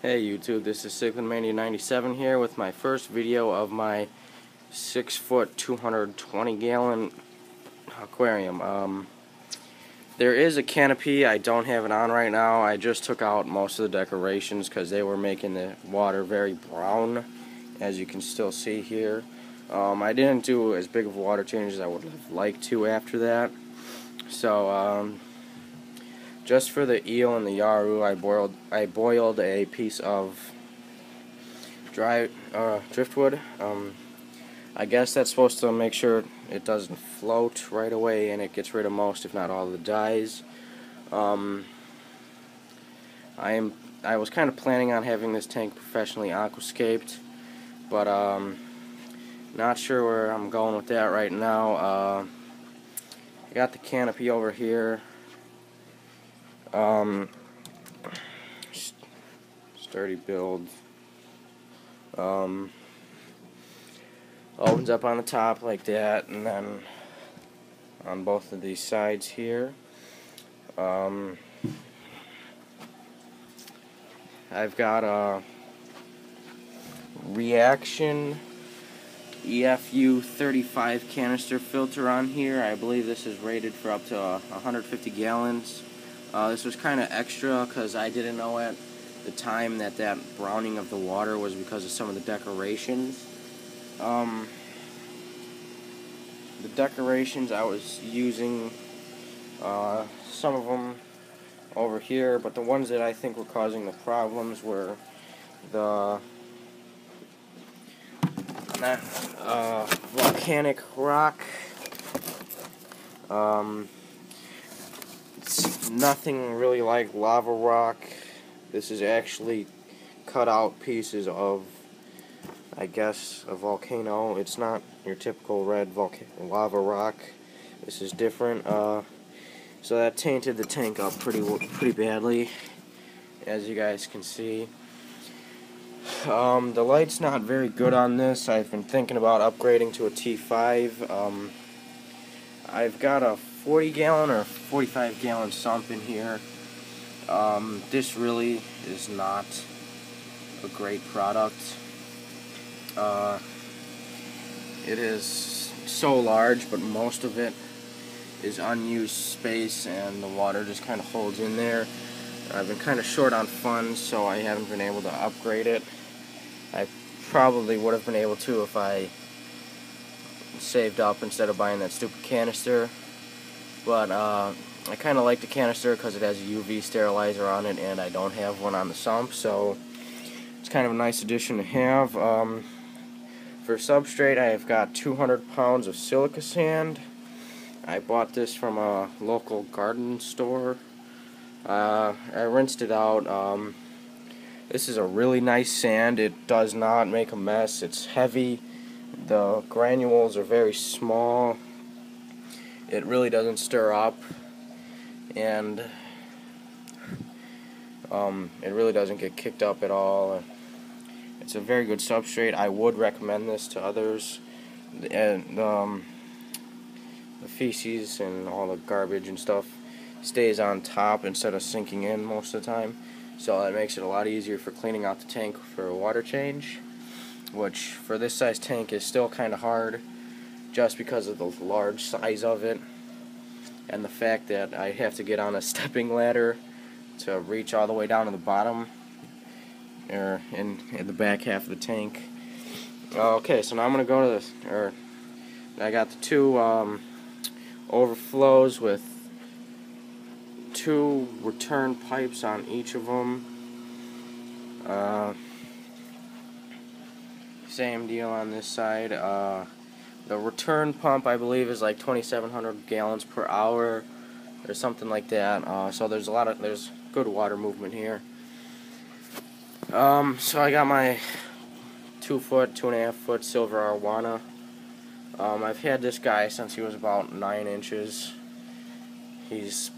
Hey YouTube, this is CyclinMania97 here with my first video of my 6-foot 220 gallon aquarium. There is a canopy. I don't have it on right now. I just took out most of the decorations because they were making the water very brown, as you can still see here. I didn't do as big of a water change as I would have liked to after that. So just for the eel and the yaru, I boiled a piece of dry driftwood. I guess that's supposed to make sure it doesn't float right away, and it gets rid of most, if not all, of the dyes. I was kind of planning on having this tank professionally aquascaped, but not sure where I'm going with that right now. I got the canopy over here. Sturdy build. Opens up on the top like that, and then on both of these sides here. I've got a reaction EFU 35 canister filter on here. I believe this is rated for up to 150 gallons. This was kind of extra because I didn't know at the time that browning of the water was because of some of the decorations. The decorations I was using, some of them over here, but the ones that I think were causing the problems were the volcanic rock. It's nothing really like lava rock. This is actually cut out pieces of, I guess, a volcano. It's not your typical red lava rock. This is different. So that tainted the tank up pretty badly, as you guys can see. The light's not very good on this. I've been thinking about upgrading to a T5. I've got a 40 gallon or 45 gallon sump in here. This really is not a great product. It is so large, but most of it is unused space, and the water just kind of holds in there. I've been kind of short on funds, so I haven't been able to upgrade it. I probably would have been able to if I saved up instead of buying that stupid canister. But I kind of like the canister because it has a UV sterilizer on it, and I don't have one on the sump, so it's kind of a nice addition to have. For substrate, I have got 200 pounds of silica sand. I bought this from a local garden store. I rinsed it out. This is a really nice sand. It does not make a mess. It's heavy. The granules are very small. It really doesn't stir up, and it really doesn't get kicked up at all. It's a very good substrate. I would recommend this to others. And the feces and all the garbage and stuff stays on top instead of sinking in most of the time, so that makes it a lot easier for cleaning out the tank for a water change, which for this size tank is still kind of hard just because of the large size of it and the fact that I have to get on a stepping ladder to reach all the way down to the bottom or in the back half of the tank. Okay, so now I'm going to go to this, I got the two overflows with 2 return pipes on each of them. Same deal on this side. The return pump, I believe, is like 2,700 gallons per hour or something like that. So there's good water movement here. So I got my 2-foot, 2.5-foot silver arowana. I've had this guy since he was about 9 inches. He's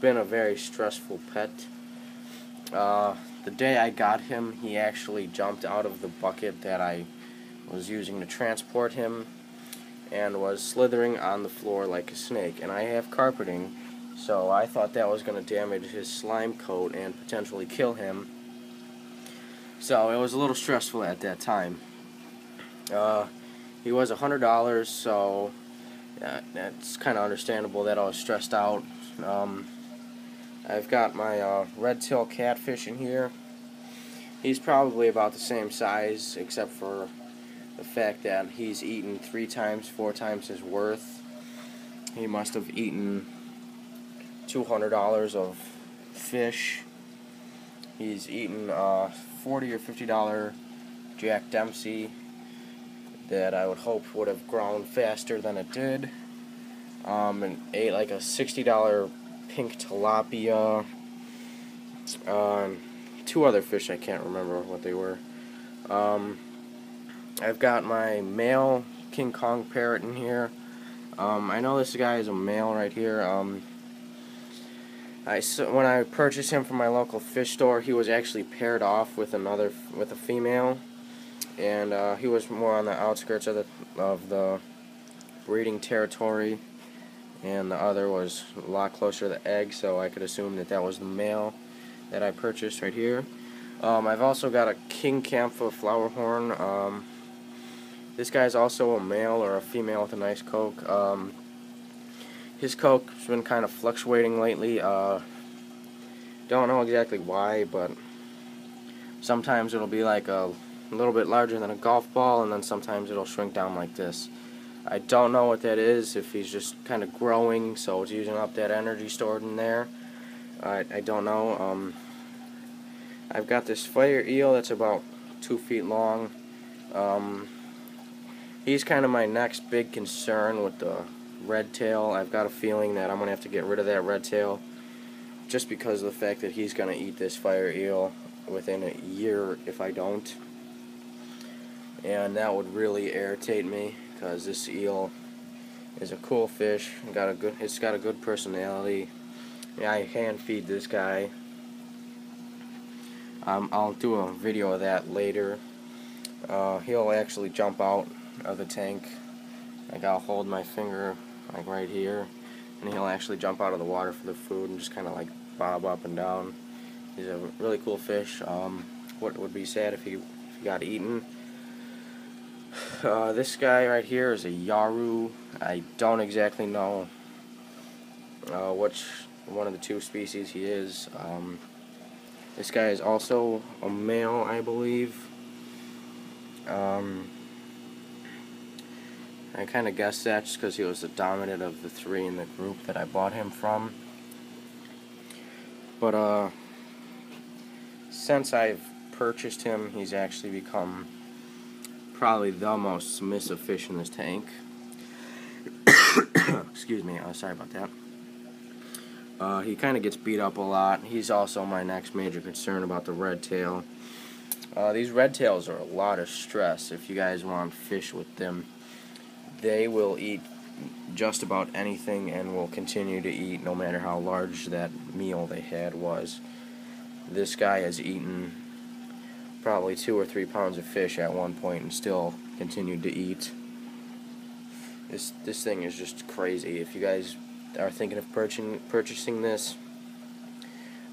been a very stressful pet. The day I got him, he actually jumped out of the bucket that I was using to transport him and was slithering on the floor like a snake. And I have carpeting, so I thought that was going to damage his slime coat and potentially kill him. So it was a little stressful at that time. He was $100, so that's kind of understandable that I was stressed out. I've got my red-tailed catfish in here. He's probably about the same size, except for the fact that he's eaten 3 times, 4 times his worth. He must have eaten $200 of fish. He's eaten $40 or $50 Jack Dempsey that I would hope would have grown faster than it did. And ate like a $60 pink tilapia. 2 other fish, I can't remember what they were. I've got my male King Kong parrot in here. I know this guy is a male right here. When I purchased him from my local fish store, he was actually paired off with a female, and he was more on the outskirts of the breeding territory, and the other was a lot closer to the egg, so I could assume that that was the male that I purchased right here. I've also got a King Kampfa flowerhorn. This guy's also a male or a female with a nice coke. His coke's been kind of fluctuating lately. Don't know exactly why, but sometimes it'll be like a little bit larger than a golf ball, and then sometimes it'll shrink down like this. I don't know what that is, if he's just kind of growing, so it's using up that energy stored in there. I don't know. I've got this fire eel that's about 2 feet long. He's kind of my next big concern with the red tail. I've got a feeling that I'm going to have to get rid of that red tail just because of the fact that he's going to eat this fire eel within a year if I don't. And that would really irritate me because this eel is a cool fish. It's got a good personality. Yeah, I hand feed this guy. I'll do a video of that later. He'll actually jump out of the tank. Like, I'll hold my finger like right here, and he'll actually jump out of the water for the food and just kind of like bob up and down. He's a really cool fish. What would be sad if he got eaten? This guy right here is a Yaru. I don't exactly know which one of the 2 species he is. This guy is also a male, I believe. I kind of guessed that just because he was the dominant of the 3 in the group that I bought him from. But since I've purchased him, he's actually become probably the most submissive fish in this tank. Excuse me, sorry about that. He kind of gets beat up a lot. He's also my next major concern about the red tail. These red tails are a lot of stress if you guys want fish with them. They will eat just about anything and will continue to eat no matter how large that meal they had was. This guy has eaten probably 2 or 3 pounds of fish at one point and still continued to eat. This thing is just crazy. If you guys are thinking of purchasing this,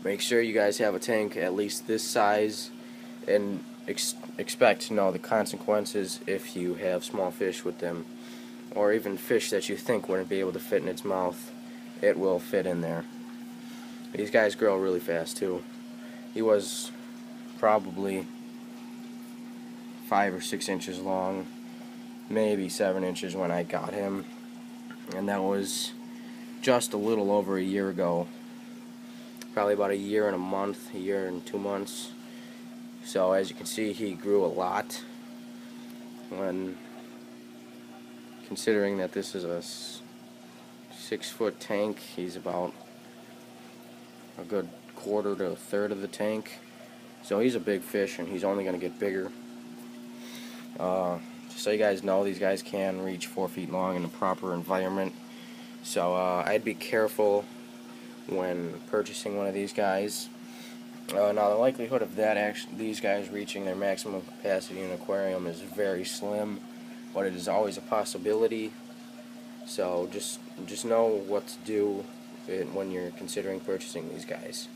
make sure you guys have a tank at least this size, and expect to know the consequences if you have small fish with them, or even fish that you think wouldn't be able to fit in its mouth. It will fit in there. These guys grow really fast too. He was probably 5 or 6 inches long, maybe 7 inches when I got him, and that was just a little over a year ago. Probably about a year and a month, a year and 2 months. So as you can see, he grew a lot. When considering that this is a 6-foot tank, he's about a good quarter to a third of the tank. So he's a big fish, and he's only going to get bigger. Just so you guys know, these guys can reach 4 feet long in a proper environment. So I'd be careful when purchasing one of these guys. Now the likelihood of these guys reaching their maximum capacity in an aquarium is very slim, but it is always a possibility. So just know what to do when you're considering purchasing these guys.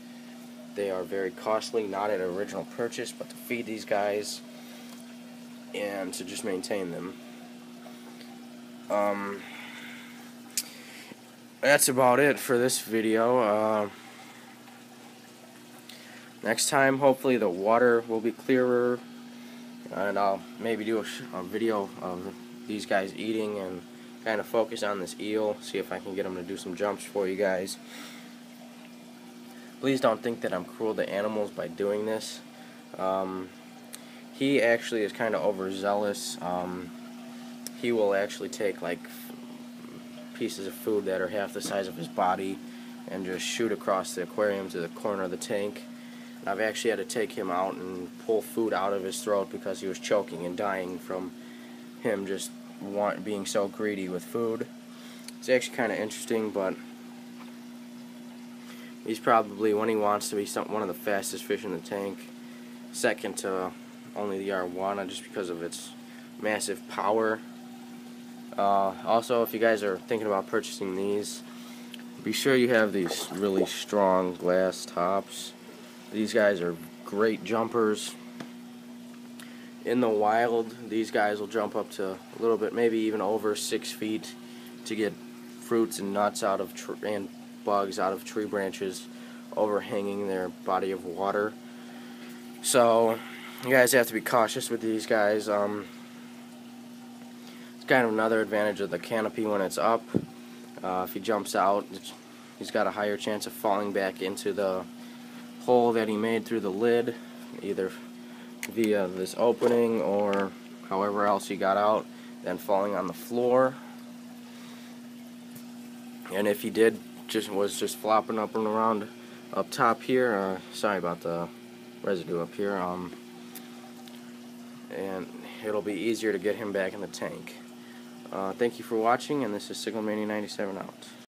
They are very costly, not at original purchase, but to feed these guys and to just maintain them. That's about it for this video. Next time, hopefully the water will be clearer, and I'll maybe do a video of these guys eating and kind of focus on this eel, see if I can get him to do some jumps for you guys. Please don't think that I'm cruel to animals by doing this. He actually is kind of overzealous. He will actually take like pieces of food that are half the size of his body and just shoot across the aquarium to the corner of the tank. I've actually had to take him out and pull food out of his throat because he was choking and dying from him just being so greedy with food. It's actually kind of interesting, but he's probably, when he wants to be, one of the fastest fish in the tank, second to only the arowana, just because of its massive power. Also, if you guys are thinking about purchasing these, be sure you have these really strong glass tops. These guys are great jumpers. In the wild, these guys will jump up to a little bit, maybe even over 6 feet, to get fruits and nuts out of and bugs out of tree branches overhanging their body of water. So you guys have to be cautious with these guys. It's kind of another advantage of the canopy when it's up. If he jumps out, he's got a higher chance of falling back into the hole that he made through the lid, either via this opening or however else he got out, than falling on the floor. And if he was just flopping up and around up top here, sorry about the residue up here, and it'll be easier to get him back in the tank. Thank you for watching, and this is Signalmania 97 out.